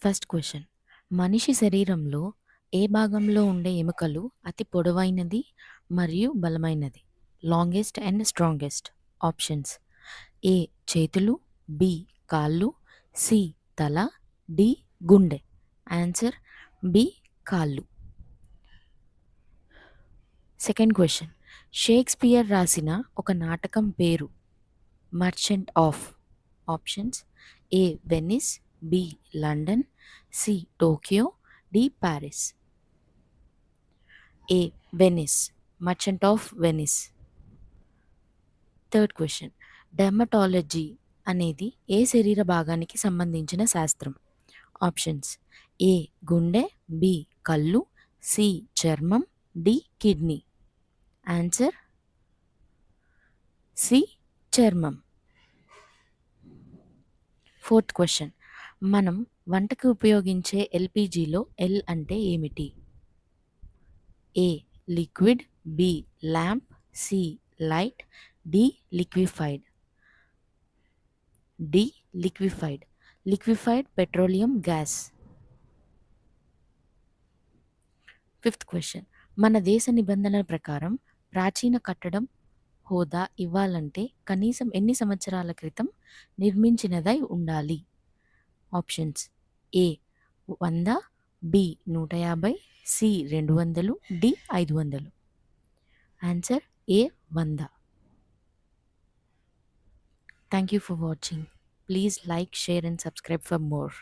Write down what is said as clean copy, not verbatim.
First question. మనిషి శరీరంలో ఏ భాగంలో ఉండే ఎముకలు అతి పొడవైనది మరియు బలమైనది? Longest and strongest. Options: A చేతులు, బి కాళ్ళు, సి తల, డి గుండె. ఆన్సర్ బి కాళ్ళు. Second question. షేక్స్పియర్ రాసిన ఒక నాటకం పేరు. Merchant of. Options: A Venice, B London, C Tokyo, D Paris. A Venice. Merchant of Venice. Third question. Dermatology అనేది ఏ శరీర భాగానికి సంబంధించిన శాస్త్రం? ఆప్షన్స్: ఏ గుండె, బి కళ్ళు, సి చర్మం, డి కిడ్నీ. ఆన్సర్ సి చర్మం. Fourth question. మనం వంటకు ఉపయోగించే ఎల్పిజిలో ఎల్ అంటే ఏమిటి? A liquid, B lamp, C light, D liquefied. D liquefied. Liquefied petroleum gas. Fifth question. మన దేశ నిబంధనల ప్రకారం ప్రాచీన కట్టడం హోదా ఇవ్వాలంటే కనీసం ఎన్ని సంవత్సరాల క్రితం నిర్మించినదై ఉండాలి? Options: A 100, B 150, C 200, D 500. Answer A 100. Thank you for watching. Please like, share and subscribe for more.